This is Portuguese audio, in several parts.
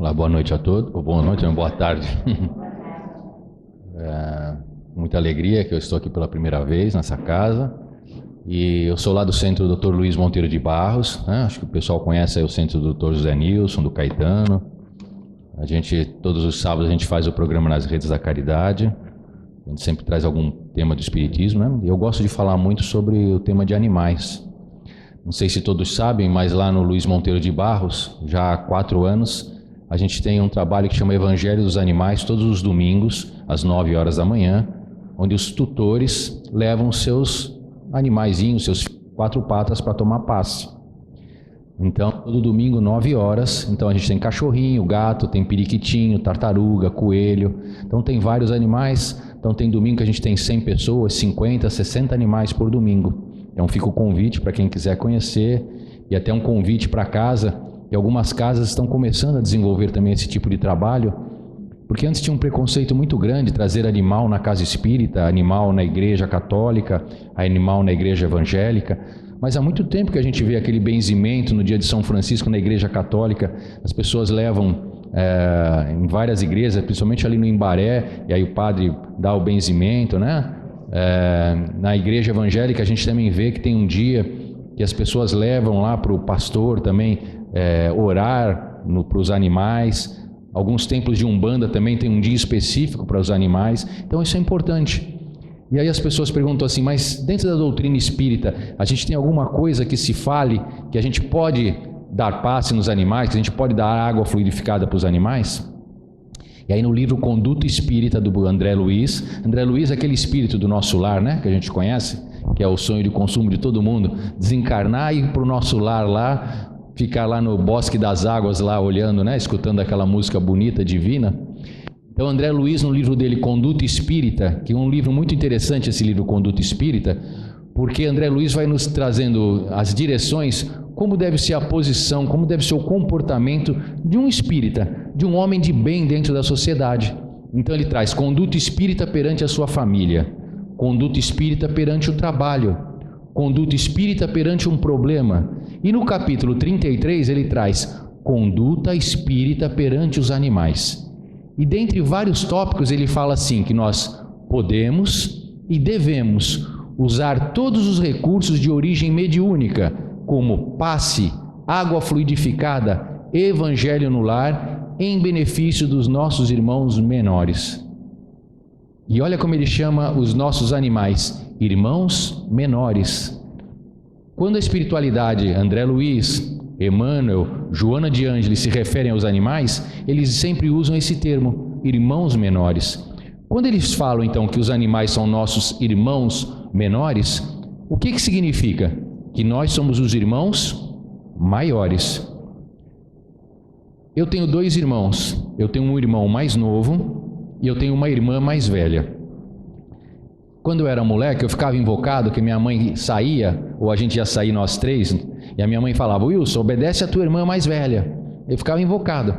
Olá, boa noite a todos, ou boa noite, boa tarde. Muita alegria que eu estou aqui pela primeira vez nessa casa. E eu sou lá do Centro Dr. Luiz Monteiro de Barros, né? Acho que o pessoal conhece aí o Centro do Dr. José Nilson, do Caetano. Todos os sábados a gente faz o programa nas redes da caridade. A gente sempre traz algum tema do espiritismo, né? E eu gosto de falar muito sobre o tema de animais. Não sei se todos sabem, mas lá no Luiz Monteiro de Barros, já há 4 anos, a gente tem um trabalho que chama Evangelho dos Animais, todos os domingos, às 9 horas da manhã, onde os tutores levam seus animaizinhos, seus 4 patas para tomar passe. Então, todo domingo, 9 horas, então a gente tem cachorrinho, gato, tem periquitinho, tartaruga, coelho, então tem vários animais. Então tem domingo que a gente tem 100 pessoas, 50, 60 animais por domingo. Então fica o convite para quem quiser conhecer e até um convite para casa. E algumas casas estão começando a desenvolver também esse tipo de trabalho, porque antes tinha um preconceito muito grande, trazer animal na casa espírita, animal na igreja católica, animal na igreja evangélica. Mas há muito tempo que a gente vê aquele benzimento no dia de São Francisco na igreja católica, as pessoas levam em várias igrejas, principalmente ali no Imbaré, e aí o padre dá o benzimento, né? Na igreja evangélica a gente também vê que tem um dia que as pessoas levam lá para o pastor também orar para os animais. Alguns templos de Umbanda também tem um dia específico para os animais, então isso é importante. E aí as pessoas perguntam assim, mas dentro da doutrina espírita, a gente tem alguma coisa que se fale que a gente pode dar passe nos animais, que a gente pode dar água fluidificada para os animais? E aí no livro Conduta Espírita do André Luiz é aquele espírito do nosso lar, né, que a gente conhece, que é o sonho de consumo de todo mundo, desencarnar e ir para o nosso lar lá, ficar lá no Bosque das Águas lá olhando, né, escutando aquela música bonita, divina. Então André Luiz, no livro dele Conduta Espírita, que é um livro muito interessante esse livro Conduta Espírita, porque André Luiz vai nos trazendo as direções, como deve ser a posição, como deve ser o comportamento de um espírita, de um homem de bem dentro da sociedade. Então ele traz conduta espírita perante a sua família, conduta espírita perante o trabalho, conduta espírita perante um problema. E no capítulo 33 ele traz conduta espírita perante os animais. E dentre vários tópicos ele fala assim, que nós podemos e devemos usar todos os recursos de origem mediúnica, como passe, água fluidificada, evangelho no lar, em benefício dos nossos irmãos menores. E olha como ele chama os nossos animais, irmãos menores. Quando a espiritualidade, André Luiz, Emmanuel, Joana de Ângeles se referem aos animais, eles sempre usam esse termo, irmãos menores. Quando eles falam então que os animais são nossos irmãos menores, o que significa? Que nós somos os irmãos maiores. Eu tenho 2 irmãos, eu tenho um irmão mais novo e eu tenho uma irmã mais velha. Quando eu era moleque, eu ficava invocado que minha mãe saía, ou a gente ia sair nós 3, e a minha mãe falava, Wilson, obedece a tua irmã mais velha. Eu ficava invocado.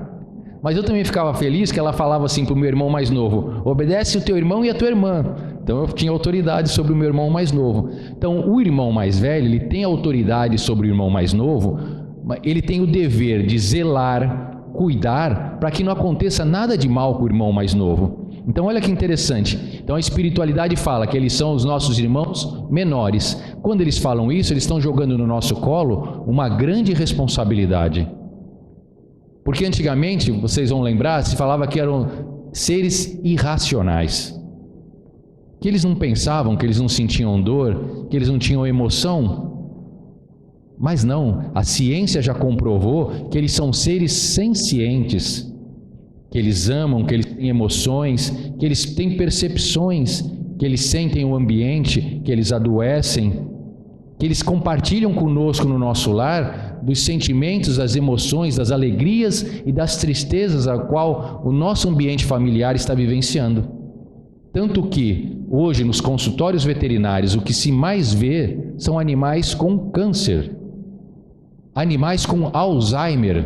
Mas eu também ficava feliz que ela falava assim para o meu irmão mais novo, obedece o teu irmão e a tua irmã. Então eu tinha autoridade sobre o meu irmão mais novo. Então o irmão mais velho, ele tem autoridade sobre o irmão mais novo, ele tem o dever de zelar, cuidar, para que não aconteça nada de mal com o irmão mais novo. Então olha que interessante, então a espiritualidade fala que eles são os nossos irmãos menores. Quando eles falam isso, eles estão jogando no nosso colo uma grande responsabilidade. Porque antigamente, vocês vão lembrar, se falava que eram seres irracionais, que eles não pensavam, que eles não sentiam dor, que eles não tinham emoção. Mas não, a ciência já comprovou que eles são seres sencientes, que eles amam, que eles têm emoções, que eles têm percepções, que eles sentem o ambiente, que eles adoecem, que eles compartilham conosco no nosso lar dos sentimentos, das emoções, das alegrias e das tristezas a qual o nosso ambiente familiar está vivenciando. Tanto que hoje nos consultórios veterinários o que se mais vê são animais com câncer, animais com Alzheimer.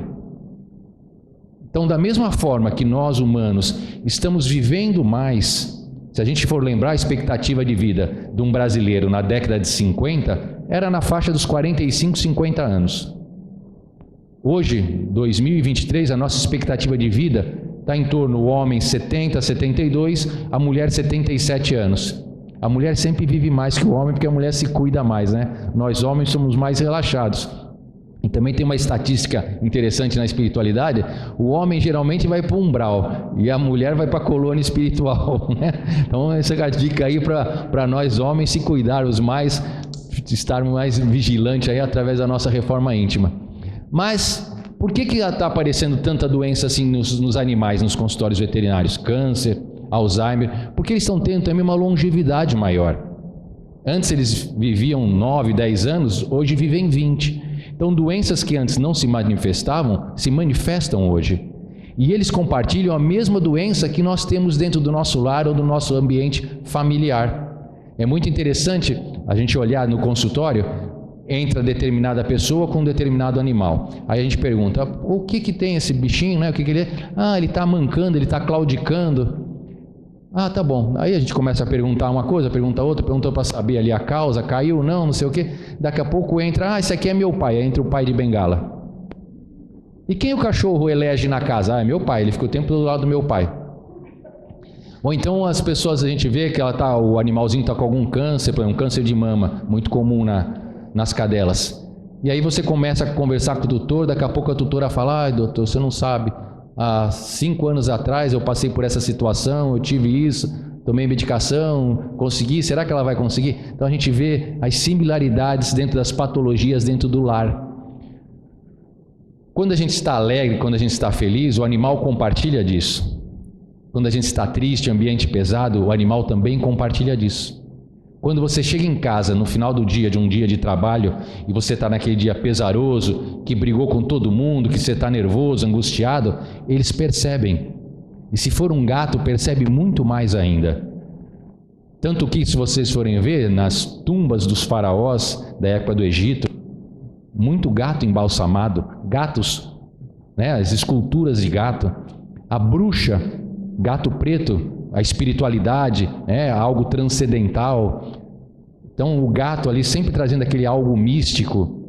Então, da mesma forma que nós humanos estamos vivendo mais, se a gente for lembrar a expectativa de vida de um brasileiro na década de 50, era na faixa dos 45, 50 anos. Hoje, 2023, a nossa expectativa de vida está em torno, o homem 70, 72, a mulher 77 anos. A mulher sempre vive mais que o homem, porque a mulher se cuida mais, né? Nós homens somos mais relaxados. E também tem uma estatística interessante na espiritualidade: o homem geralmente vai para o umbral e a mulher vai para a colônia espiritual, né? Então essa é a dica aí para nós homens se cuidarmos mais, estarmos mais vigilantes aí através da nossa reforma íntima. Mas por que está aparecendo tanta doença assim nos animais, nos consultórios veterinários? Câncer, Alzheimer, porque eles estão tendo também uma longevidade maior. Antes eles viviam 9, 10 anos, hoje vivem 20. Então doenças que antes não se manifestavam, se manifestam hoje. E eles compartilham a mesma doença que nós temos dentro do nosso lar ou do nosso ambiente familiar. É muito interessante a gente olhar no consultório, entra determinada pessoa com um determinado animal. Aí a gente pergunta, o que tem esse bichinho, né? O que ele é? Ah, ele está mancando, ele está claudicando. Ah, tá bom. Aí a gente começa a perguntar uma coisa, pergunta outra, pergunta para saber ali a causa, caiu, não sei o quê. Daqui a pouco entra, esse aqui é meu pai, aí entra o pai de bengala. E quem o cachorro elege na casa? Ah, é meu pai, ele fica o tempo do lado do meu pai. Ou então as pessoas, a gente vê que o animalzinho está com algum câncer, por exemplo, um câncer de mama, muito comum nas cadelas. E aí você começa a conversar com o tutor, daqui a pouco a tutora fala, ai doutor, você não sabe, há 5 anos atrás eu passei por essa situação, eu tive isso, tomei medicação, consegui, será que ela vai conseguir? Então a gente vê as similaridades dentro das patologias dentro do lar. Quando a gente está alegre, quando a gente está feliz, o animal compartilha disso. Quando a gente está triste, ambiente pesado, o animal também compartilha disso. Quando você chega em casa no final do dia, de um dia de trabalho, e você está naquele dia pesaroso, que brigou com todo mundo, que você está nervoso, angustiado, eles percebem. E se for um gato, percebe muito mais ainda. Tanto que, se vocês forem ver, nas tumbas dos faraós da época do Egito, muito gato embalsamado, gatos, né, as esculturas de gato, a bruxa, gato preto, a espiritualidade, algo transcendental. Então o gato ali sempre trazendo aquele algo místico,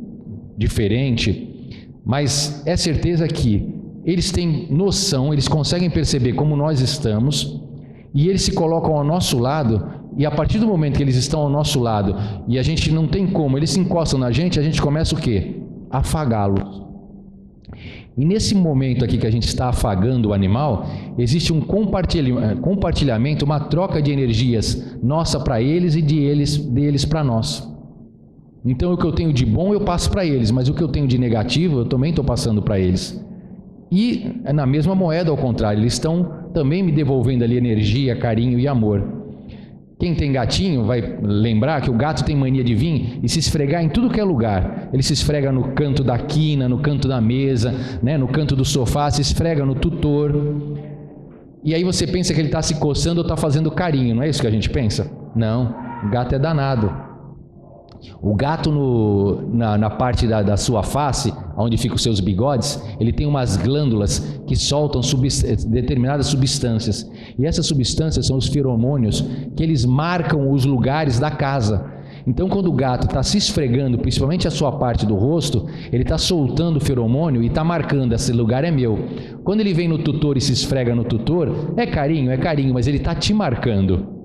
diferente. Mas é certeza que eles têm noção, eles conseguem perceber como nós estamos, e eles se colocam ao nosso lado, e a partir do momento que eles estão ao nosso lado, e a gente não tem como, eles se encostam na gente, a gente começa o quê? Afagá-los. E nesse momento aqui que a gente está afagando o animal, existe um compartilhamento, uma troca de energias nossa para eles e deles para nós. Então o que eu tenho de bom eu passo para eles, mas o que eu tenho de negativo eu também estou passando para eles. E na mesma moeda, ao contrário, eles estão também me devolvendo ali energia, carinho e amor. Quem tem gatinho vai lembrar que o gato tem mania de vir e se esfregar em tudo que é lugar. Ele se esfrega no canto da quina, no canto da mesa, né, no canto do sofá, se esfrega no tutor. E aí você pensa que ele está se coçando ou está fazendo carinho, não é isso que a gente pensa? Não, o gato é danado. O gato na parte da sua face, onde ficam os seus bigodes, ele tem umas glândulas que soltam determinadas substâncias. E essas substâncias são os feromônios que eles marcam os lugares da casa. Então quando o gato está se esfregando, principalmente a sua parte do rosto, ele está soltando o feromônio e está marcando, esse lugar é meu. Quando ele vem no tutor e se esfrega no tutor, é carinho, mas ele está te marcando.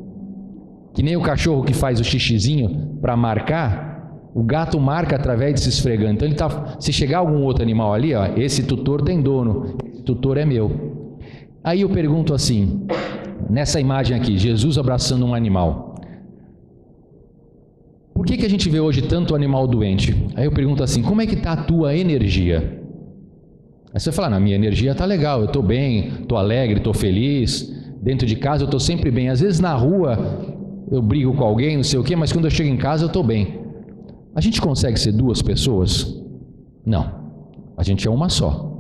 Que nem o cachorro que faz o xixizinho para marcar, o gato marca através de se esfregando. Então ele se chegar algum outro animal ali, ó, esse tutor tem dono, esse tutor é meu. Aí eu pergunto assim, nessa imagem aqui, Jesus abraçando um animal. Por que a gente vê hoje tanto animal doente? Aí eu pergunto assim, como é que está a tua energia? Aí você fala, minha energia está legal, eu estou bem, estou alegre, estou feliz. Dentro de casa eu estou sempre bem. Às vezes na rua eu brigo com alguém, não sei o quê, mas quando eu chego em casa eu estou bem. A gente consegue ser duas pessoas? Não, a gente é uma só.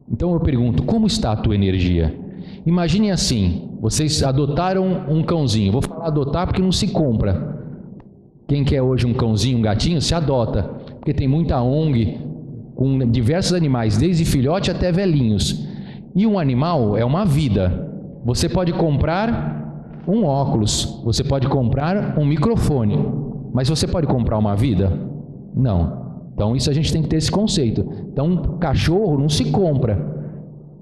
Então eu pergunto, como está a tua energia? Imaginem assim, vocês adotaram um cãozinho. Vou falar adotar porque não se compra. Quem quer hoje um cãozinho, um gatinho, se adota. Porque tem muita ONG com diversos animais, desde filhote até velhinhos. E um animal é uma vida. Você pode comprar um óculos, você pode comprar um microfone, mas você pode comprar uma vida? Não. Então isso a gente tem que ter esse conceito. Então cachorro não se compra.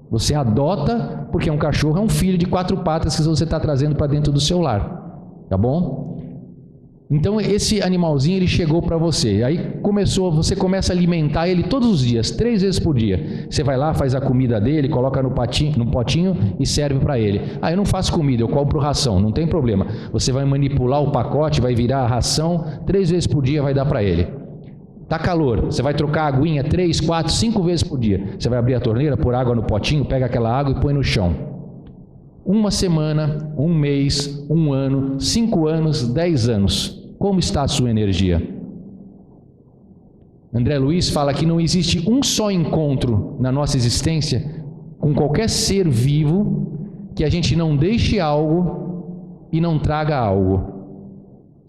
Você adota porque um cachorro é um filho de 4 patas que você está trazendo para dentro do seu lar. Tá bom? Então esse animalzinho ele chegou para você. Aí você começa a alimentar ele todos os dias, 3 vezes por dia. Você vai lá, faz a comida dele, coloca no potinho e serve para ele. Eu não faço comida, eu compro ração, não tem problema. Você vai manipular o pacote, vai virar a ração, 3 vezes por dia vai dar para ele. Tá calor, você vai trocar a aguinha 3, 4, 5 vezes por dia. Você vai abrir a torneira, pôr água no potinho, pega aquela água e põe no chão. 1 semana, 1 mês, 1 ano, 5 anos, 10 anos. Como está a sua energia? André Luiz fala que não existe um só encontro na nossa existência com qualquer ser vivo que a gente não deixe algo e não traga algo.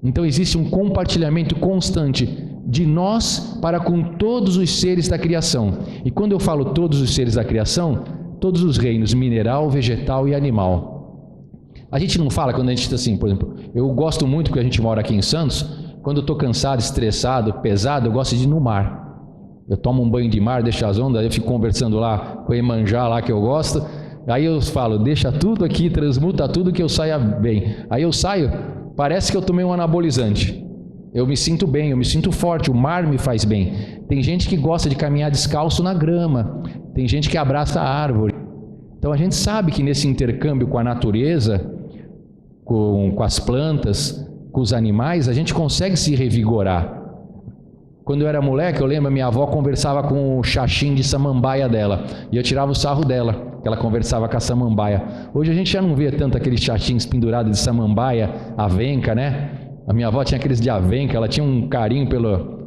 Então existe um compartilhamento constante de nós para com todos os seres da criação. E quando eu falo todos os seres da criação, todos os reinos, mineral, vegetal e animal. A gente não fala quando a gente está assim, por exemplo, eu gosto muito, porque a gente mora aqui em Santos, quando eu estou cansado, estressado, pesado, eu gosto de ir no mar. Eu tomo um banho de mar, deixo as ondas, eu fico conversando lá com o Iemanjá lá que eu gosto, aí eu falo, deixa tudo aqui, transmuta tudo que eu saia bem. Aí eu saio, parece que eu tomei um anabolizante. Eu me sinto bem, eu me sinto forte, o mar me faz bem. Tem gente que gosta de caminhar descalço na grama, tem gente que abraça a árvore. Então a gente sabe que nesse intercâmbio com a natureza, com as plantas, com os animais, a gente consegue se revigorar. Quando eu era moleque, eu lembro, minha avó conversava com o xaxim de samambaia dela, e eu tirava o sarro dela, que ela conversava com a samambaia. Hoje a gente já não vê tanto aqueles xaxins pendurados de samambaia, avenca, né? A minha avó tinha aqueles de avenca, ela tinha um carinho pelo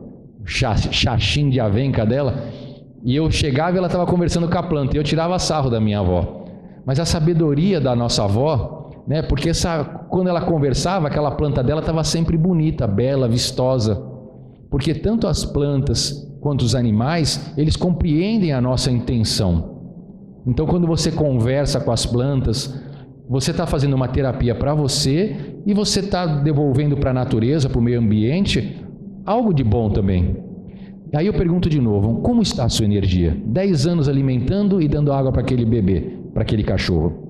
xaxim de avenca dela, e eu chegava e ela estava conversando com a planta, e eu tirava sarro da minha avó. Mas a sabedoria da nossa avó, né? Porque quando ela conversava, aquela planta dela estava sempre bonita, bela, vistosa. Porque tanto as plantas quanto os animais, eles compreendem a nossa intenção. Então quando você conversa com as plantas, você está fazendo uma terapia para você e você está devolvendo para a natureza, para o meio ambiente, algo de bom também. Aí eu pergunto de novo, como está a sua energia? 10 anos alimentando e dando água para aquele bebê, para aquele cachorro.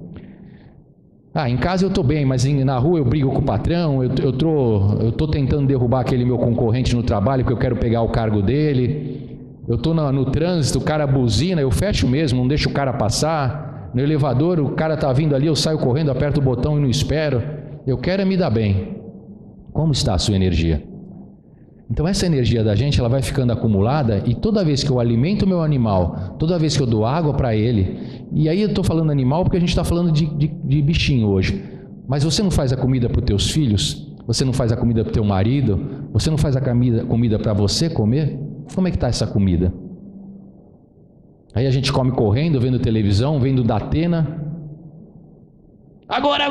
Em casa eu estou bem, mas na rua eu brigo com o patrão, eu tô tentando derrubar aquele meu concorrente no trabalho, porque eu quero pegar o cargo dele. Eu estou no trânsito, o cara buzina, eu fecho mesmo, não deixo o cara passar. No elevador, o cara está vindo ali, eu saio correndo, aperto o botão e não espero. Eu quero me dar bem. Como está a sua energia? Então essa energia da gente, ela vai ficando acumulada, e toda vez que eu alimento o meu animal, toda vez que eu dou água para ele, e aí eu estou falando animal porque a gente está falando de bichinho hoje, mas você não faz a comida para os teus filhos? Você não faz a comida para o teu marido? Você não faz a comida para você comer? Como é que está essa comida? Aí a gente come correndo, vendo televisão, vendo Datena. Agora!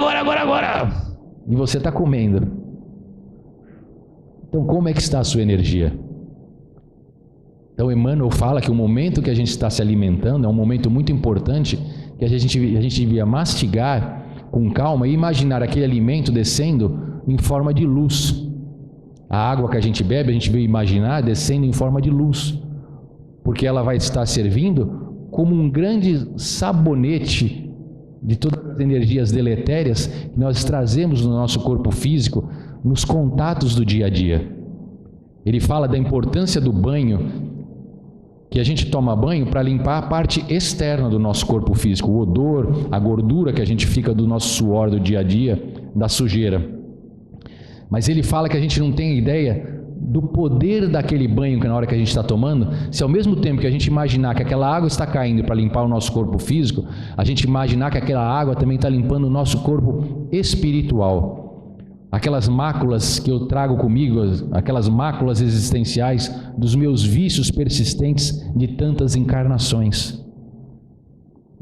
E você está comendo. Então como é que está a sua energia? Então Emmanuel fala que o momento que a gente está se alimentando é um momento muito importante, que a gente devia mastigar com calma e imaginar aquele alimento descendo em forma de luz. A água que a gente bebe, a gente devia imaginar descendo em forma de luz, porque ela vai estar servindo como um grande sabonete de todas as energias deletérias que nós trazemos no nosso corpo físico, nos contatos do dia a dia. Ele fala da importância do banho, que a gente toma banho para limpar a parte externa do nosso corpo físico, o odor, a gordura que a gente fica do nosso suor do dia a dia, da sujeira. Mas ele fala que a gente não tem ideia do poder daquele banho que na hora que a gente está tomando, se ao mesmo tempo que a gente imaginar que aquela água está caindo para limpar o nosso corpo físico, a gente imaginar que aquela água também está limpando o nosso corpo espiritual. Aquelas máculas que eu trago comigo, aquelas máculas existenciais dos meus vícios persistentes de tantas encarnações.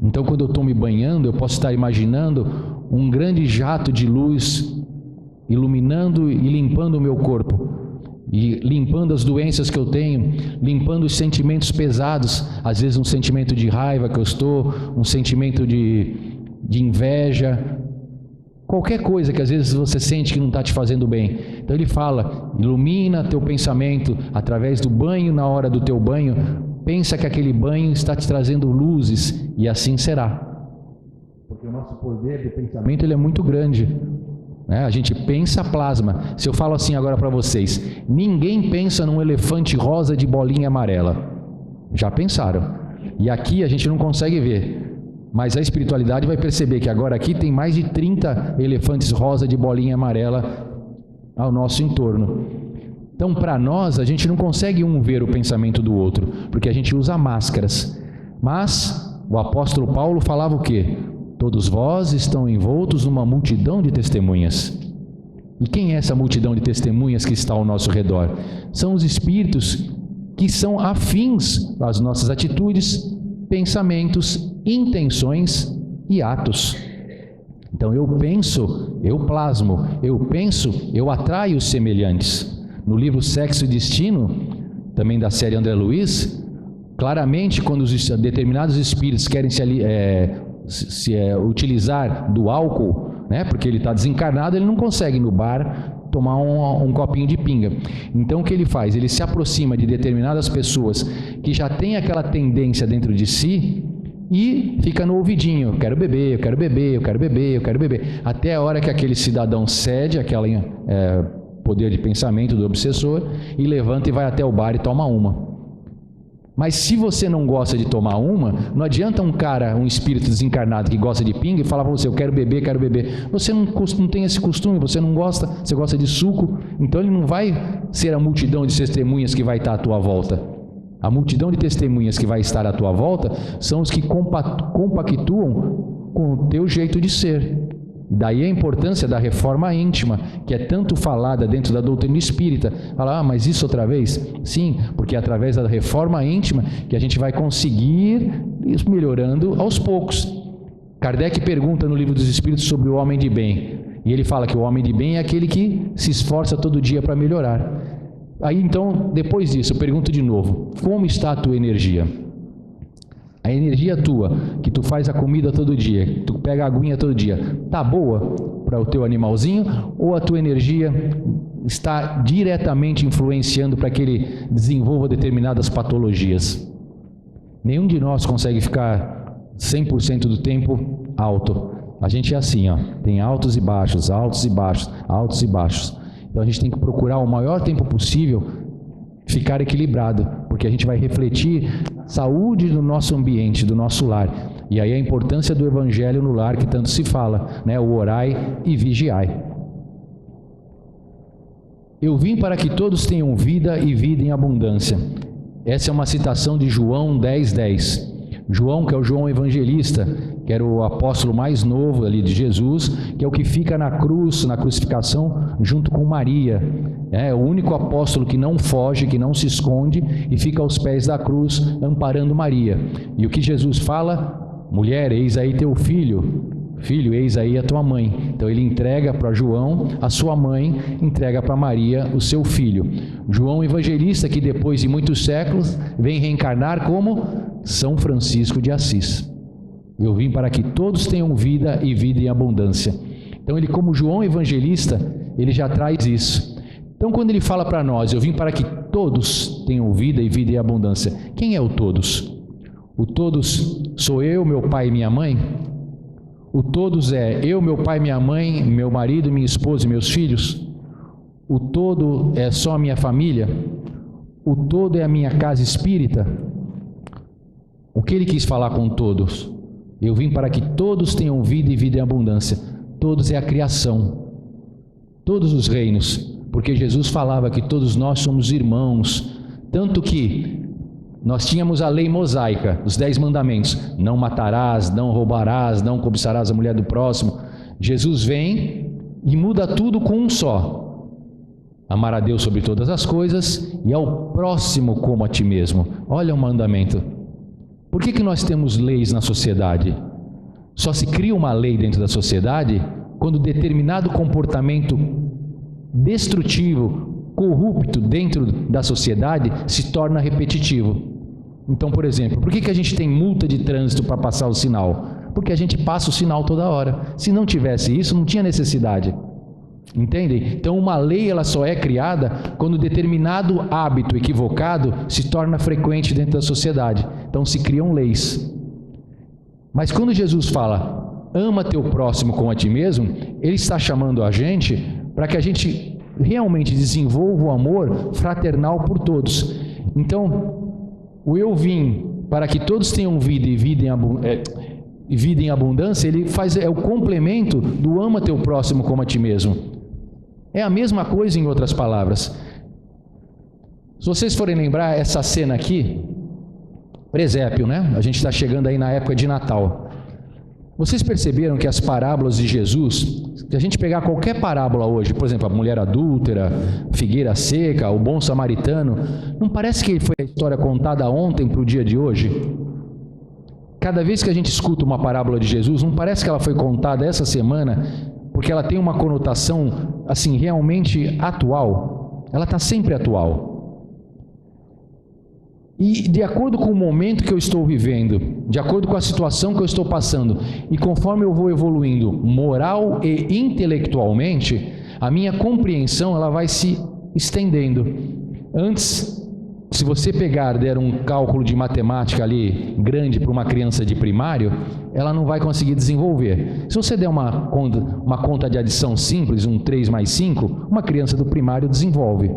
Então quando eu estou me banhando, eu posso estar imaginando um grande jato de luz iluminando e limpando o meu corpo, e limpando as doenças que eu tenho, limpando os sentimentos pesados, às vezes um sentimento de raiva que eu estou, um sentimento de inveja, Qualquer coisa que às vezes você sente que não está te fazendo bem. Então ele fala, ilumina teu pensamento através do banho, na hora do teu banho, pensa que aquele banho está te trazendo luzes, e assim será. Porque o nosso poder de pensamento ele é muito grande. A gente pensa, plasma. Se eu falo assim agora para vocês, ninguém pensa num elefante rosa de bolinha amarela. Já pensaram? E aqui a gente não consegue ver. Mas a espiritualidade vai perceber que agora aqui tem mais de 30 elefantes rosa de bolinha amarela ao nosso entorno. Então, para nós, a gente não consegue ver o pensamento do outro, porque a gente usa máscaras. Mas o apóstolo Paulo falava o quê? Todos vós estão envoltos numa multidão de testemunhas. E quem é essa multidão de testemunhas que está ao nosso redor? São os espíritos que são afins às nossas atitudes, pensamentos, intenções e atos. Então eu penso, eu plasmo, eu penso, eu atraio os semelhantes. No livro Sexo e Destino, também da série André Luiz, claramente quando os determinados espíritos querem utilizar do álcool, porque ele está desencarnado, ele não consegue ir no bar tomar um copinho de pinga. Então o que ele faz? Ele se aproxima de determinadas pessoas que já têm aquela tendência dentro de si e fica no ouvidinho, eu quero beber, eu quero beber, eu quero beber, eu quero beber, até a hora que aquele cidadão cede aquele poder de pensamento do obsessor e levanta e vai até o bar e toma uma. Mas se você não gosta de tomar uma, não adianta um espírito desencarnado que gosta de pinga e falar para você, eu quero beber, quero beber. Você não tem esse costume, você não gosta, você gosta de suco, então ele não vai ser a multidão de testemunhas que vai estar à tua volta. A multidão de testemunhas que vai estar à tua volta são os que compactuam com o teu jeito de ser. Daí a importância da reforma íntima, que é tanto falada dentro da doutrina espírita. Fala, mas isso outra vez? Sim, porque é através da reforma íntima que a gente vai conseguir ir melhorando aos poucos. Kardec pergunta no Livro dos Espíritos sobre o homem de bem. E ele fala que o homem de bem é aquele que se esforça todo dia para melhorar. Aí então, depois disso, eu pergunto de novo, como está a tua energia? A energia tua, que tu faz a comida todo dia, que tu pega a aguinha todo dia, tá boa para o teu animalzinho? Ou a tua energia está diretamente influenciando para que ele desenvolva determinadas patologias? Nenhum de nós consegue ficar 100% do tempo alto. A gente é assim, tem altos e baixos, altos e baixos, altos e baixos. Então a gente tem que procurar o maior tempo possível ficar equilibrado, porque a gente vai refletir saúde do nosso ambiente, do nosso lar. E aí a importância do Evangelho no lar que tanto se fala, o orai e vigiai. Eu vim para que todos tenham vida e vida em abundância. Essa é uma citação de João 10:10. João, que é o João Evangelista, que era o apóstolo mais novo ali de Jesus, que é o que fica na cruz, na crucificação, junto com Maria. É o único apóstolo que não foge, que não se esconde e fica aos pés da cruz, amparando Maria. E o que Jesus fala? Mulher, eis aí teu filho. Filho, eis aí a tua mãe. Então ele entrega para João a sua mãe, entrega para Maria o seu filho. João Evangelista, que depois de muitos séculos vem reencarnar como São Francisco de Assis. Eu vim para que todos tenham vida e vida em abundância. Então ele, como João Evangelista, ele já traz isso. Então quando ele fala para nós, eu vim para que todos tenham vida e vida em abundância. Quem é o todos? O todos sou eu, meu pai e minha mãe? O todos é eu, meu pai, minha mãe, meu marido, minha esposa e meus filhos? O todo é só a minha família? O todo é a minha casa espírita? O que ele quis falar com todos? Eu vim para que todos tenham vida e vida em abundância. Todos é a criação, todos os reinos, porque Jesus falava que todos nós somos irmãos, tanto que nós tínhamos a lei mosaica, os 10 mandamentos, não matarás, não roubarás, não cobiçarás a mulher do próximo. Jesus vem e muda tudo com um só: amar a Deus sobre todas as coisas e ao próximo como a ti mesmo. Olha o mandamento. Por que nós temos leis na sociedade? Só se cria uma lei dentro da sociedade quando determinado comportamento destrutivo, corrupto dentro da sociedade se torna repetitivo. Então, por exemplo, por que a gente tem multa de trânsito para passar o sinal? porque a gente passa o sinal toda hora. Se não tivesse isso, não tinha necessidade. Entendem? Então uma lei ela só é criada quando determinado hábito equivocado se torna frequente dentro da sociedade. Então se criam leis. Mas quando Jesus fala, ama teu próximo como a ti mesmo, Ele está chamando a gente para que a gente realmente desenvolva o amor fraternal por todos. Então, o eu vim para que todos tenham vida e vida em abundância, ele é o complemento do ama teu próximo como a ti mesmo. É a mesma coisa em outras palavras. Se vocês forem lembrar essa cena aqui, presépio, né? A gente está chegando aí na época de Natal. Vocês perceberam que as parábolas de Jesus, se a gente pegar qualquer parábola hoje, por exemplo, a mulher adúltera, figueira seca, o bom samaritano, não parece que foi a história contada ontem para o dia de hoje? Cada vez que a gente escuta uma parábola de Jesus, não parece que ela foi contada essa semana, porque ela tem uma conotação, assim, realmente atual? Ela está sempre atual. E de acordo com o momento que eu estou vivendo, de acordo com a situação que eu estou passando, e conforme eu vou evoluindo moral e intelectualmente, a minha compreensão ela vai se estendendo. Antes, se você der um cálculo de matemática ali grande para uma criança de primário, ela não vai conseguir desenvolver. Se você der uma conta de adição simples, um 3 mais 5, uma criança do primário desenvolve.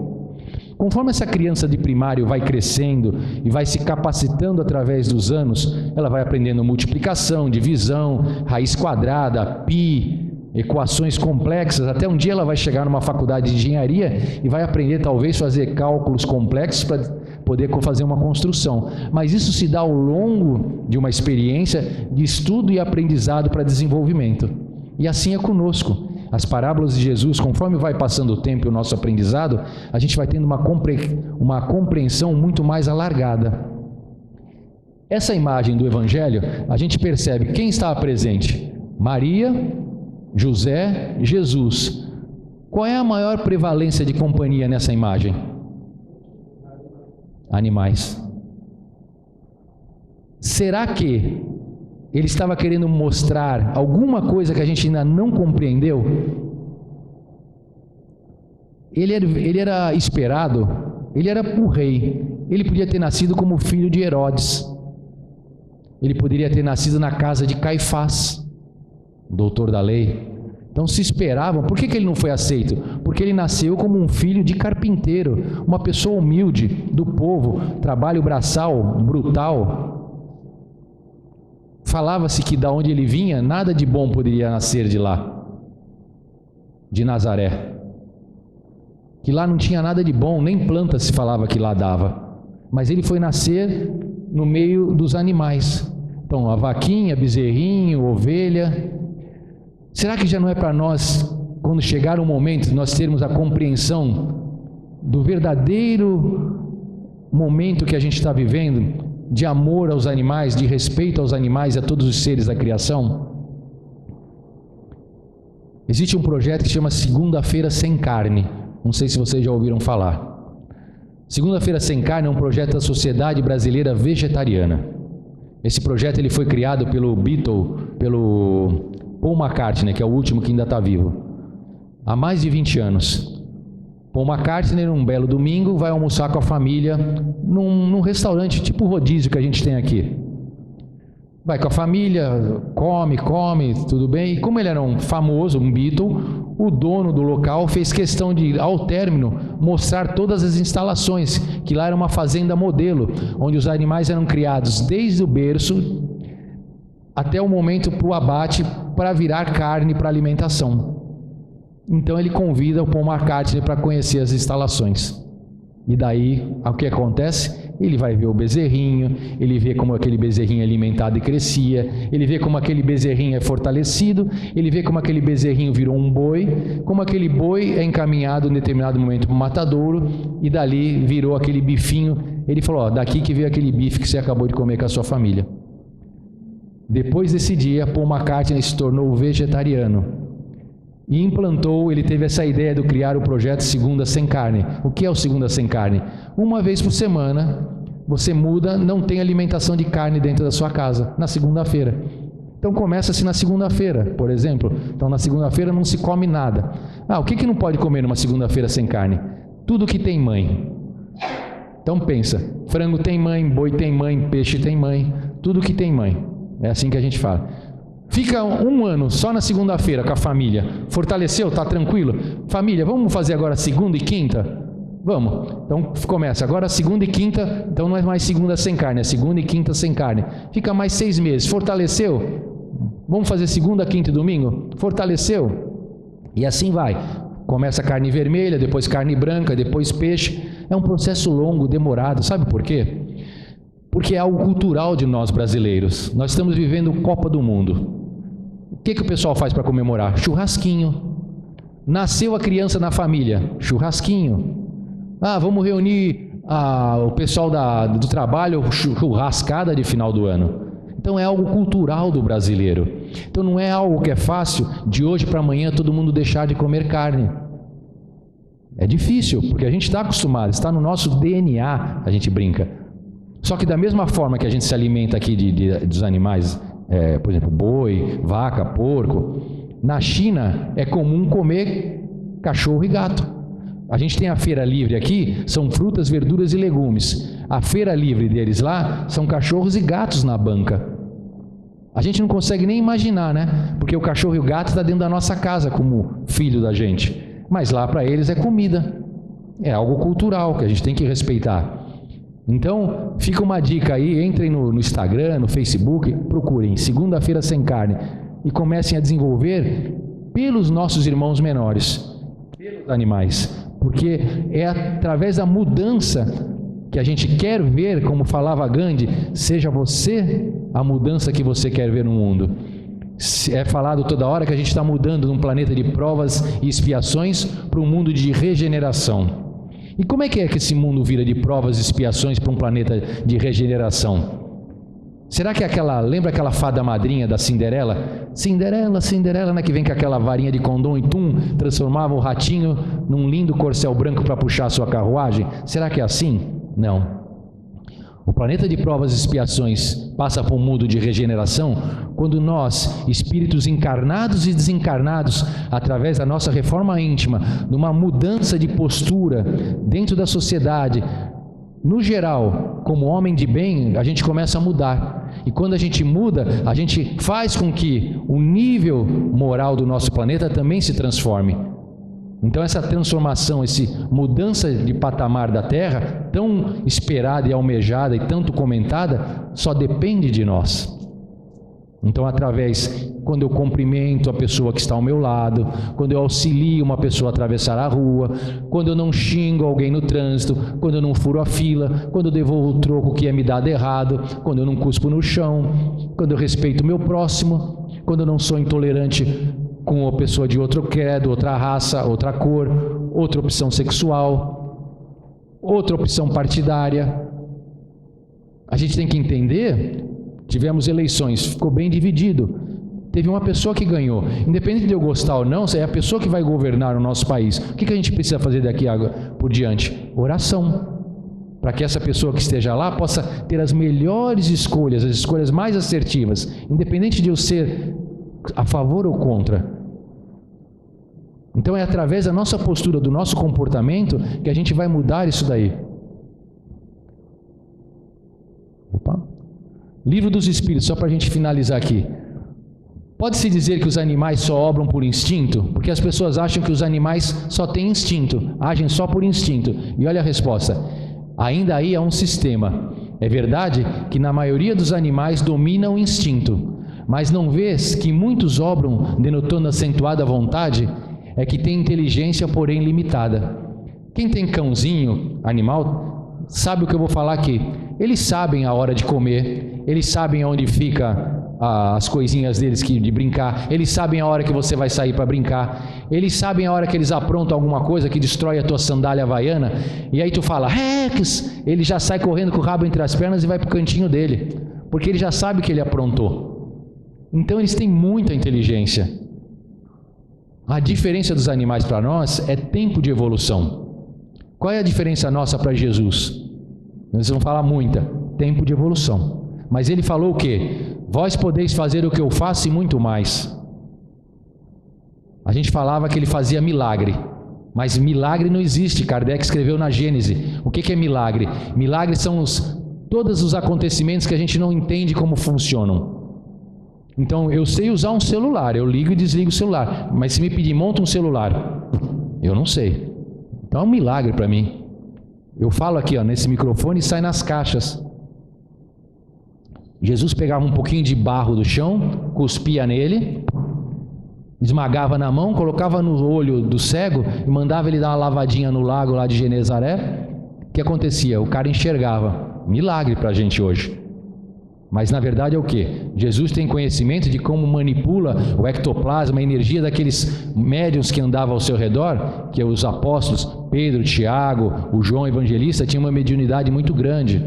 Conforme essa criança de primário vai crescendo e vai se capacitando através dos anos, ela vai aprendendo multiplicação, divisão, raiz quadrada, pi, equações complexas, até um dia ela vai chegar numa faculdade de engenharia e vai aprender talvez fazer cálculos complexos para poder fazer uma construção. Mas isso se dá ao longo de uma experiência de estudo e aprendizado para desenvolvimento. E assim é conosco. As parábolas de Jesus, conforme vai passando o tempo e o nosso aprendizado, a gente vai tendo uma compreensão muito mais alargada. Essa imagem do Evangelho, a gente percebe quem estava presente: Maria, José, Jesus. Qual é a maior prevalência de companhia nessa imagem? Animais. Será que ele estava querendo mostrar alguma coisa que a gente ainda não compreendeu? Ele era esperado, ele era o rei, ele podia ter nascido como filho de Herodes, ele poderia ter nascido na casa de Caifás, doutor da lei. Então se esperavam. Por que ele não foi aceito? Porque ele nasceu como um filho de carpinteiro, uma pessoa humilde do povo, trabalho braçal, brutal. Falava-se que da onde ele vinha, nada de bom poderia nascer de lá, de Nazaré. Que lá não tinha nada de bom, nem planta se falava que lá dava. Mas ele foi nascer no meio dos animais. Então a vaquinha, bezerrinho, ovelha. Será que já não é para nós, quando chegar o momento, nós termos a compreensão do verdadeiro momento que a gente está vivendo, de amor aos animais, de respeito aos animais e a todos os seres da criação? Existe um projeto que chama Segunda-feira Sem Carne. Não sei se vocês já ouviram falar. Segunda-feira Sem Carne é um projeto da Sociedade Brasileira Vegetariana. Esse projeto ele foi criado pelo Paul McCartney, que é o último que ainda está vivo, há mais de 20 anos. Paul McCartney, num belo domingo, vai almoçar com a família num restaurante, tipo o rodízio que a gente tem aqui. Vai com a família, come, tudo bem. E como ele era um famoso, um Beatle, o dono do local fez questão de, ao término, mostrar todas as instalações, que lá era uma fazenda modelo, onde os animais eram criados desde o berço até o momento para o abate, para virar carne para alimentação. Então ele convida o Paul McCartney para conhecer as instalações. E daí, o que acontece? Ele vai ver o bezerrinho, ele vê como aquele bezerrinho é alimentado e crescia, ele vê como aquele bezerrinho é fortalecido, ele vê como aquele bezerrinho virou um boi, como aquele boi é encaminhado em determinado momento para o matadouro, e dali virou aquele bifinho. Ele falou, daqui que veio aquele bife que você acabou de comer com a sua família. Depois desse dia, Paul McCartney se tornou vegetariano e implantou, ele teve essa ideia de criar o projeto Segunda Sem Carne. O que é o Segunda Sem Carne? Uma vez por semana, você muda, não tem alimentação de carne dentro da sua casa, na segunda-feira. Então começa-se na segunda-feira, por exemplo. Então na segunda-feira não se come nada. O que não pode comer numa segunda-feira sem carne? Tudo que tem mãe. Então pensa, frango tem mãe, boi tem mãe, peixe tem mãe, tudo que tem mãe. É assim que a gente fala. Fica um ano só na segunda-feira com a família. Fortaleceu? Tá tranquilo? Família, vamos fazer agora segunda e quinta? Vamos. Então começa agora segunda e quinta, então não é mais segunda sem carne, é segunda e quinta sem carne. Fica mais 6 meses. Fortaleceu? Vamos fazer segunda, quinta e domingo? Fortaleceu? E assim vai. Começa carne vermelha, depois carne branca, depois peixe. É um processo longo, demorado. Sabe por quê? Porque é algo cultural de nós brasileiros. Nós estamos vivendo Copa do Mundo. O que o pessoal faz para comemorar? Churrasquinho. Nasceu a criança na família. Churrasquinho. Vamos reunir o pessoal do trabalho, churrascada de final do ano. Então é algo cultural do brasileiro. Então não é algo que é fácil de hoje para amanhã todo mundo deixar de comer carne. É difícil, porque a gente está acostumado, está no nosso DNA, a gente brinca. Só que da mesma forma que a gente se alimenta aqui dos animais, por exemplo, boi, vaca, porco, na China é comum comer cachorro e gato. A gente tem a feira livre aqui, são frutas, verduras e legumes. A feira livre deles lá são cachorros e gatos na banca. A gente não consegue nem imaginar, né? Porque o cachorro e o gato está dentro da nossa casa como filho da gente. Mas lá para eles é comida. É algo cultural que a gente tem que respeitar. Então, fica uma dica aí, entrem no Instagram, no Facebook, procurem segunda-feira sem carne e comecem a desenvolver pelos nossos irmãos menores, pelos animais. Porque é através da mudança que a gente quer ver, como falava Gandhi, seja você a mudança que você quer ver no mundo. É falado toda hora que a gente está mudando de um planeta de provas e expiações para um mundo de regeneração. E como é que esse mundo vira de provas e expiações para um planeta de regeneração? Será que lembra aquela fada madrinha da Cinderela? Cinderela, Cinderela, né, que vem com aquela varinha de condom e transformava o ratinho num lindo corcel branco para puxar a sua carruagem? Será que é assim? Não. O planeta de provas e expiações passa por um mundo de regeneração quando nós, espíritos encarnados e desencarnados, através da nossa reforma íntima, numa mudança de postura dentro da sociedade, no geral, como homem de bem, a gente começa a mudar. E quando a gente muda, a gente faz com que o nível moral do nosso planeta também se transforme. Então essa transformação, essa mudança de patamar da Terra, tão esperada e almejada e tanto comentada, só depende de nós. Então quando eu cumprimento a pessoa que está ao meu lado, quando eu auxilio uma pessoa a atravessar a rua, quando eu não xingo alguém no trânsito, quando eu não furo a fila, quando eu devolvo o troco que é me dado errado, quando eu não cuspo no chão, quando eu respeito o meu próximo, quando eu não sou intolerante com uma pessoa de outro credo, outra raça, outra cor, outra opção sexual, outra opção partidária. A gente tem que entender, tivemos eleições, ficou bem dividido. Teve uma pessoa que ganhou. Independente de eu gostar ou não, é a pessoa que vai governar o nosso país. O que a gente precisa fazer daqui por diante? Oração. Para que essa pessoa que esteja lá possa ter as melhores escolhas, as escolhas mais assertivas, independente de eu ser a favor ou contra. Então é através da nossa postura, do nosso comportamento, que a gente vai mudar isso daí. Livro dos Espíritos, só para a gente finalizar aqui. Pode-se dizer que os animais só obram por instinto? Porque as pessoas acham que os animais só têm instinto, agem só por instinto. E olha a resposta. Ainda aí é um sistema. É verdade que na maioria dos animais domina o instinto, mas não vês que muitos obram denotando acentuada vontade? É que tem inteligência, porém limitada. Quem tem cãozinho, animal, sabe o que eu vou falar aqui. Eles sabem a hora de comer, eles sabem onde fica as coisinhas deles de brincar, eles sabem a hora que você vai sair para brincar, eles sabem a hora que eles aprontam alguma coisa que destrói a tua sandália havaiana, e aí tu fala, Rex, ele já sai correndo com o rabo entre as pernas e vai para o cantinho dele, porque ele já sabe que ele aprontou. Então eles têm muita inteligência. A diferença dos animais para nós é tempo de evolução. Qual é a diferença nossa para Jesus? Nós vamos falar muita, tempo de evolução. Mas ele falou o quê? Vós podeis fazer o que eu faço e muito mais. A gente falava que ele fazia milagre, mas milagre não existe. Kardec escreveu na Gênese. O que é milagre? Milagres são todos os acontecimentos que a gente não entende como funcionam. Então, eu sei usar um celular, eu ligo e desligo o celular, mas se me pedir, monta um celular, eu não sei. Então é um milagre para mim. Eu falo aqui, ó, nesse microfone e sai nas caixas. Jesus pegava um pouquinho de barro do chão, cuspia nele, esmagava na mão, colocava no olho do cego e mandava ele dar uma lavadinha no lago lá de Genezaré. O que acontecia? O cara enxergava. Milagre para a gente hoje. Mas na verdade é o que? Jesus tem conhecimento de como manipula o ectoplasma, a energia daqueles médiuns que andavam ao seu redor, que os apóstolos, Pedro, Tiago, o João Evangelista, tinham uma mediunidade muito grande.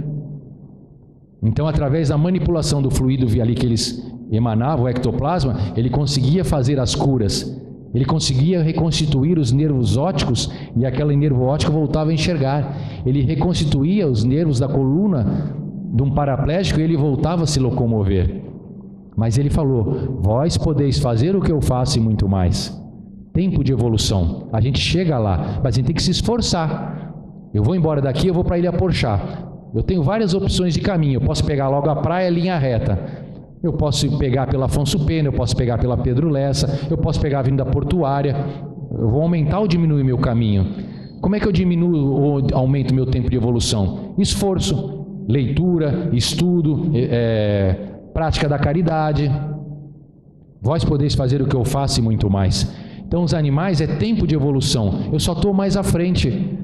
Então, através da manipulação do fluido ali que eles emanavam, o ectoplasma, ele conseguia fazer as curas. Ele conseguia reconstituir os nervos ópticos e aquela nervo óptica voltava a enxergar. Ele reconstituía os nervos da coluna de um paraplégico e ele voltava a se locomover. Mas ele falou: vós podeis fazer o que eu faço e muito mais. Tempo de evolução. A gente chega lá, mas a gente tem que se esforçar. Eu vou embora daqui, eu vou para a Ilha Porchá. Eu tenho várias opções de caminho. Eu posso pegar logo a praia, linha reta. Eu posso pegar pela Afonso Pena, eu posso pegar pela Pedro Lessa, eu posso pegar a Avenida Portuária. Eu vou aumentar ou diminuir meu caminho? Como é que eu diminuo ou aumento meu tempo de evolução? Esforço, leitura, estudo, prática da caridade. Vós podeis fazer o que eu faço e muito mais. Então os animais é tempo de evolução. Eu só estou mais à frente.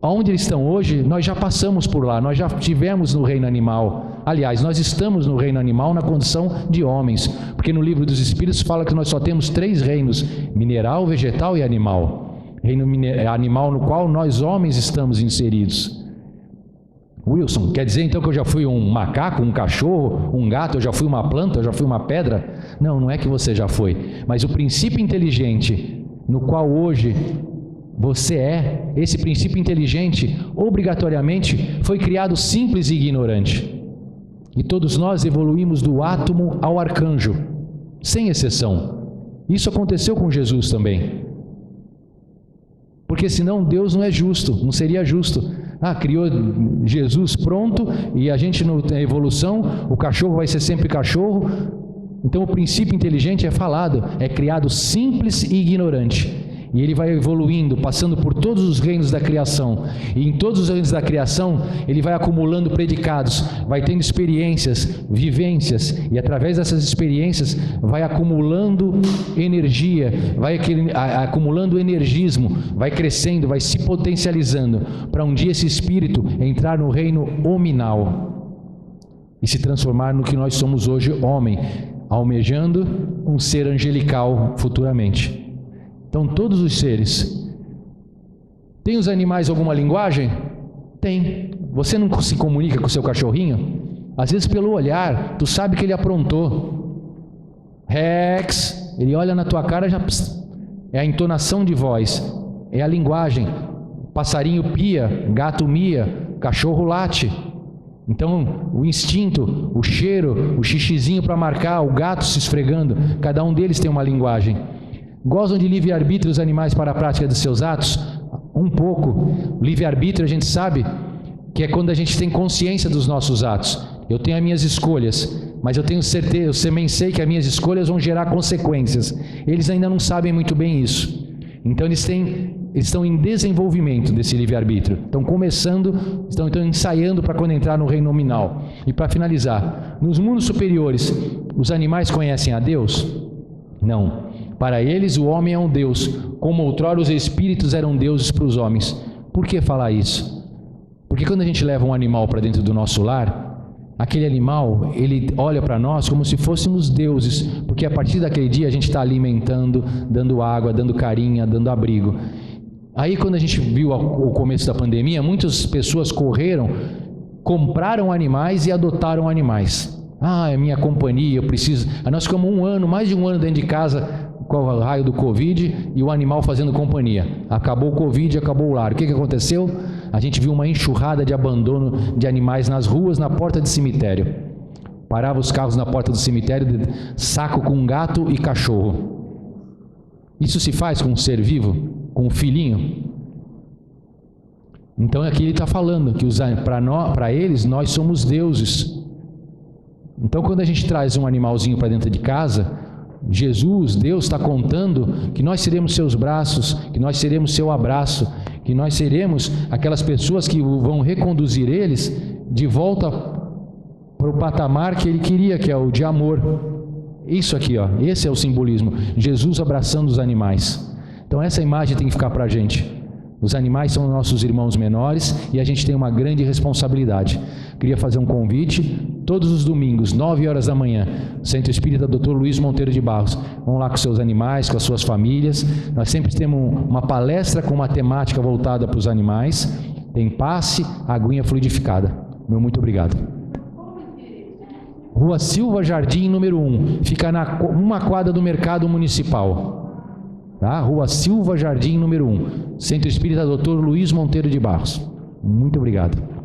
Onde eles estão hoje, nós já passamos por lá, nós já estivemos no reino animal. Aliás, nós estamos no reino animal na condição de homens, porque no livro dos Espíritos fala que nós só temos 3 reinos: mineral, vegetal e animal. Reino animal no qual nós homens estamos inseridos. Wilson, quer dizer então que eu já fui um macaco, um cachorro, um gato, eu já fui uma planta, eu já fui uma pedra? Não, não é que você já foi, mas o princípio inteligente no qual hoje você é, esse princípio inteligente, obrigatoriamente foi criado simples e ignorante. E todos nós evoluímos do átomo ao arcanjo, sem exceção. Isso aconteceu com Jesus também. Porque senão Deus não é justo, não seria justo. Criou Jesus pronto e a gente na evolução, o cachorro vai ser sempre cachorro. Então o princípio inteligente é falado, é criado simples e ignorante. E ele vai evoluindo, passando por todos os reinos da criação. E em todos os reinos da criação, ele vai acumulando predicados, vai tendo experiências, vivências. E através dessas experiências, vai acumulando energia, vai acumulando energismo, vai crescendo, vai se potencializando, para um dia esse espírito entrar no reino hominal e se transformar no que nós somos hoje, homem, almejando um ser angelical futuramente. Então todos os seres. Tem os animais alguma linguagem? Tem. Você não se comunica com o seu cachorrinho? Às vezes pelo olhar, tu sabe que ele aprontou. Rex, ele olha na tua cara, já é a entonação de voz, é a linguagem. Passarinho pia, gato mia, cachorro late. Então o instinto, o cheiro, o xixizinho para marcar, o gato se esfregando, cada um deles tem uma linguagem. Gozam de livre-arbítrio os animais para a prática dos seus atos? Um pouco. Livre-arbítrio a gente sabe que é quando a gente tem consciência dos nossos atos. Eu tenho as minhas escolhas, mas eu tenho certeza, eu também sei que as minhas escolhas vão gerar consequências. Eles ainda não sabem muito bem isso. Então eles estão em desenvolvimento desse livre-arbítrio. Estão começando, estão ensaiando para quando entrar no reino nominal. E para finalizar, nos mundos superiores, os animais conhecem a Deus? Não. Para eles o homem é um Deus, como outrora os espíritos eram deuses para os homens. Por que falar isso? Porque quando a gente leva um animal para dentro do nosso lar, aquele animal, ele olha para nós como se fôssemos deuses, porque a partir daquele dia a gente está alimentando, dando água, dando carinho, dando abrigo. Aí quando a gente viu o começo da pandemia, muitas pessoas correram, compraram animais e adotaram animais. É minha companhia, eu preciso... Nós ficamos mais de um ano dentro de casa com o raio do Covid e o animal fazendo companhia. Acabou o Covid, acabou o lar. O que aconteceu? A gente viu uma enxurrada de abandono de animais nas ruas, na porta de cemitério. Parava os carros na porta do cemitério, saco com gato e cachorro. Isso se faz com um ser vivo, com um filhinho? Então aqui ele está falando que para eles nós somos deuses. Então quando a gente traz um animalzinho para dentro de casa, Jesus, Deus está contando que nós seremos seus braços, que nós seremos seu abraço, que nós seremos aquelas pessoas que vão reconduzir eles de volta para o patamar que ele queria, que é o de amor. Isso aqui, ó, esse é o simbolismo, Jesus abraçando os animais. Então essa imagem tem que ficar para a gente. Os animais são nossos irmãos menores e a gente tem uma grande responsabilidade. Queria fazer um convite, todos os domingos, 9 horas da manhã, Centro Espírita Dr. Luiz Monteiro de Barros. Vão lá com seus animais, com as suas famílias. Nós sempre temos uma palestra com uma temática voltada para os animais. Tem passe, aguinha fluidificada. Meu muito obrigado. Rua Silva Jardim, número 1. Fica uma quadra do Mercado Municipal. Tá? Rua Silva Jardim, número 1. Centro Espírita Dr. Luiz Monteiro de Barros. Muito obrigado.